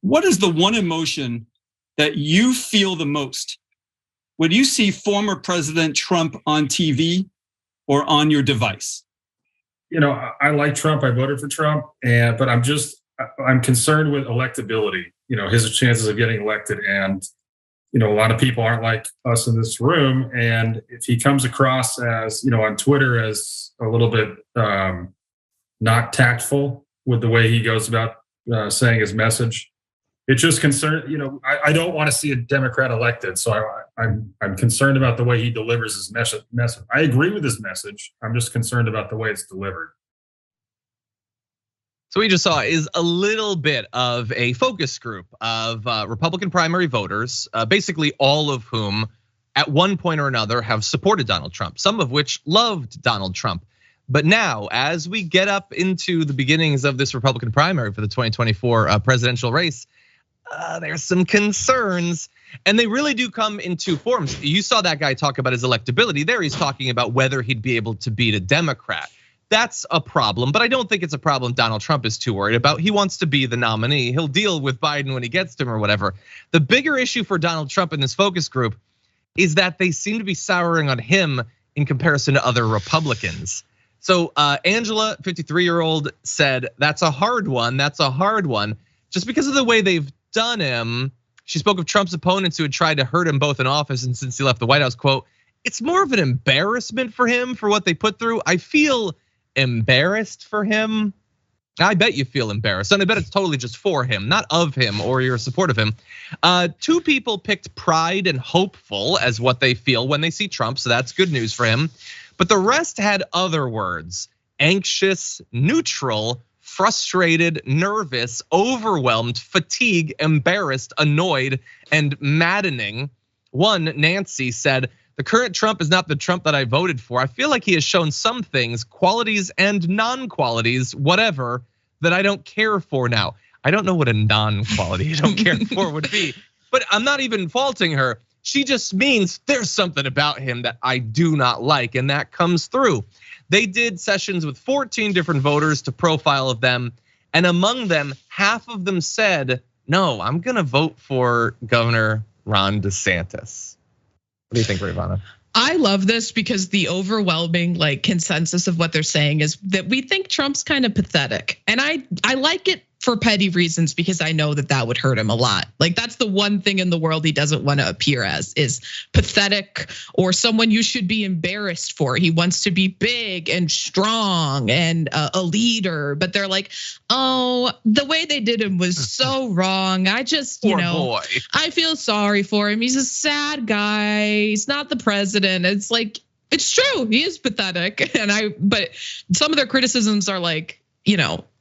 what is the one emotion that you feel the most when you see former President Trump on TV or on your device? I like Trump. I voted for Trump, but I'm concerned with electability. His chances of getting elected, and a lot of people aren't like us in this room. And if he comes across as, on Twitter as a little bit not tactful with the way he goes about saying his message, it just concerns. I don't want to see a Democrat elected, so I'm concerned about the way he delivers his message. I agree with his message. I'm just concerned about the way it's delivered. So what we just saw is a little bit of a focus group of Republican primary voters, basically all of whom at one point or another have supported Donald Trump, some of which loved Donald Trump. But now, as we get up into the beginnings of this Republican primary for the 2024 presidential race, there's some concerns, and they really do come in two forms. You saw that guy talk about his electability there. He's talking about whether he'd be able to beat a Democrat. That's a problem, but I don't think it's a problem Donald Trump is too worried about. He wants to be the nominee. He'll deal with Biden when he gets to him or whatever. The bigger issue for Donald Trump in this focus group is that they seem to be souring on him in comparison to other Republicans. So Angela, 53-year-old, said, that's a hard one. That's a hard one. Just because of the way they've done him. She spoke of Trump's opponents who had tried to hurt him both in office and since he left the White House, quote, it's more of an embarrassment for him for what they put through. I feel embarrassed for him. I bet you feel embarrassed, and I bet it's totally just for him, not of him or your support of him. Two people picked pride and hopeful as what they feel when they see Trump, so that's good news for him. But the rest had other words: anxious, neutral, frustrated, nervous, overwhelmed, fatigued, embarrassed, annoyed, and maddening. One, Nancy, said, the current Trump is not the Trump that I voted for. I feel like he has shown some things, qualities and non-qualities, whatever, that I don't care for now. I don't know what a non-quality I don't care for would be, but I'm not even faulting her. She just means there's something about him that I do not like, and that comes through. They did sessions with 14 different voters to profile of them, and among them, half of them said, no, I'm gonna vote for Governor Ron DeSantis. What do you think, Rayyvana? I love this because the overwhelming consensus of what they're saying is that we think Trump's kind of pathetic. And I like it for petty reasons because I know that would hurt him a lot. That's the one thing in the world he doesn't want to appear as, is pathetic or someone you should be embarrassed for. He wants to be big and strong and a leader, but they're like, oh, the way they did him was so wrong. I just, boy. I feel sorry for him. He's a sad guy. He's not the president. It's it's true. He is pathetic. But some of their criticisms are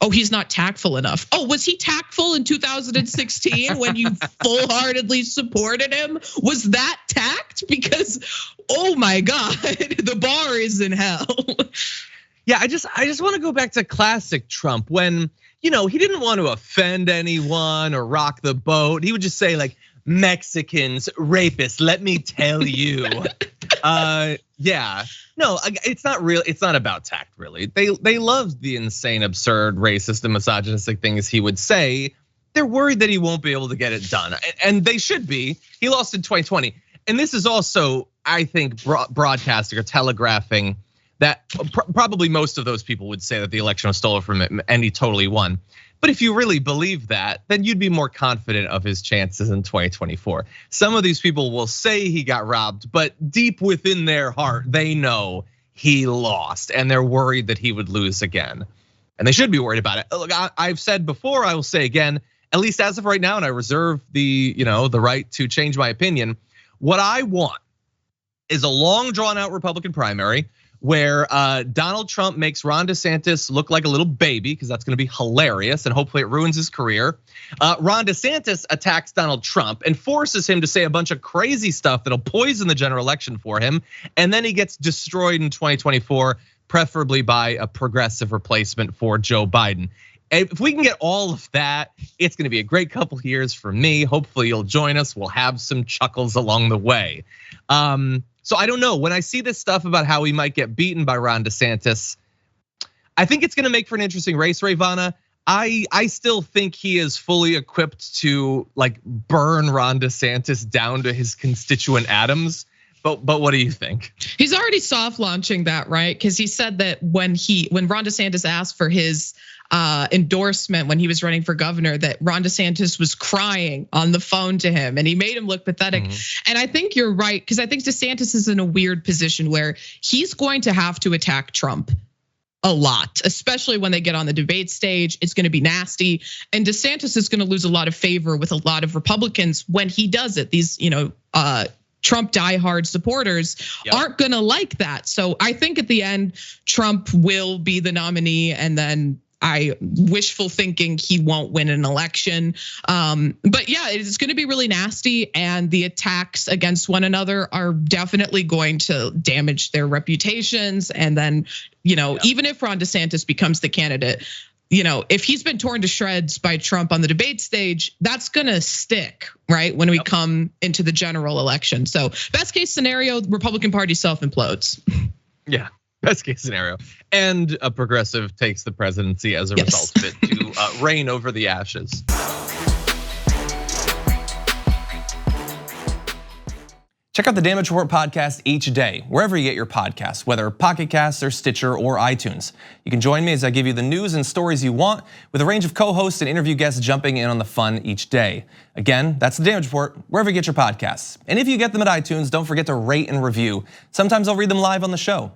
oh, he's not tactful enough. Oh, was he tactful in 2016 when you full-heartedly supported him? Was that tact? Because, oh my God, the bar is in hell. Yeah, I just want to go back to classic Trump when, he didn't want to offend anyone or rock the boat. He would just say Mexicans, rapists, let me tell you. Yeah, no, it's not real. It's not about tact, really. They love the insane, absurd, racist, and misogynistic things he would say. They're worried that he won't be able to get it done, and they should be. He lost in 2020, and this is also, I think, broadcasting or telegraphing that probably most of those people would say that the election was stolen from him, and he totally won. But if you really believe that, then you'd be more confident of his chances in 2024. Some of these people will say he got robbed, but deep within their heart, they know he lost and they're worried that he would lose again. And they should be worried about it. Look, I've said before, I will say again, at least as of right now, and I reserve the right to change my opinion. What I want is a long drawn out Republican primary where Donald Trump makes Ron DeSantis look like a little baby, because that's gonna be hilarious and hopefully it ruins his career. Ron DeSantis attacks Donald Trump and forces him to say a bunch of crazy stuff that'll poison the general election for him. And then he gets destroyed in 2024, preferably by a progressive replacement for Joe Biden. If we can get all of that, it's gonna be a great couple of years for me. Hopefully you'll join us. We'll have some chuckles along the way. So I don't know, when I see this stuff about how he might get beaten by Ron DeSantis, I think it's gonna make for an interesting race, Rayyvana. I still think he is fully equipped to like burn Ron DeSantis down to his constituent atoms. But what do you think? He's already soft launching that, right? Because he said that when Ron DeSantis asked for his endorsement when he was running for governor, that Ron DeSantis was crying on the phone to him and he made him look pathetic. And I think you're right, because I think DeSantis is in a weird position where he's going to have to attack Trump a lot, especially when they get on the debate stage. It's going to be nasty. And DeSantis is going to lose a lot of favor with a lot of Republicans when he does it. These, Trump diehard supporters aren't going to like that. So I think at the end, Trump will be the nominee, and then wishful thinking he won't win an election. But yeah, it's going to be really nasty, and the attacks against one another are definitely going to damage their reputations. And then, even if Ron DeSantis becomes the candidate, if he's been torn to shreds by Trump on the debate stage, that's gonna stick, right? When we come into the general election. So best case scenario, the Republican Party self-implodes. Yeah, best case scenario. And a progressive takes the presidency as a result of it to reign over the ashes. Check out the Damage Report podcast each day, wherever you get your podcasts, whether Pocket Casts or Stitcher or iTunes. You can join me as I give you the news and stories you want, with a range of co-hosts and interview guests jumping in on the fun each day. Again, that's the Damage Report, wherever you get your podcasts. And if you get them at iTunes, don't forget to rate and review. Sometimes I'll read them live on the show.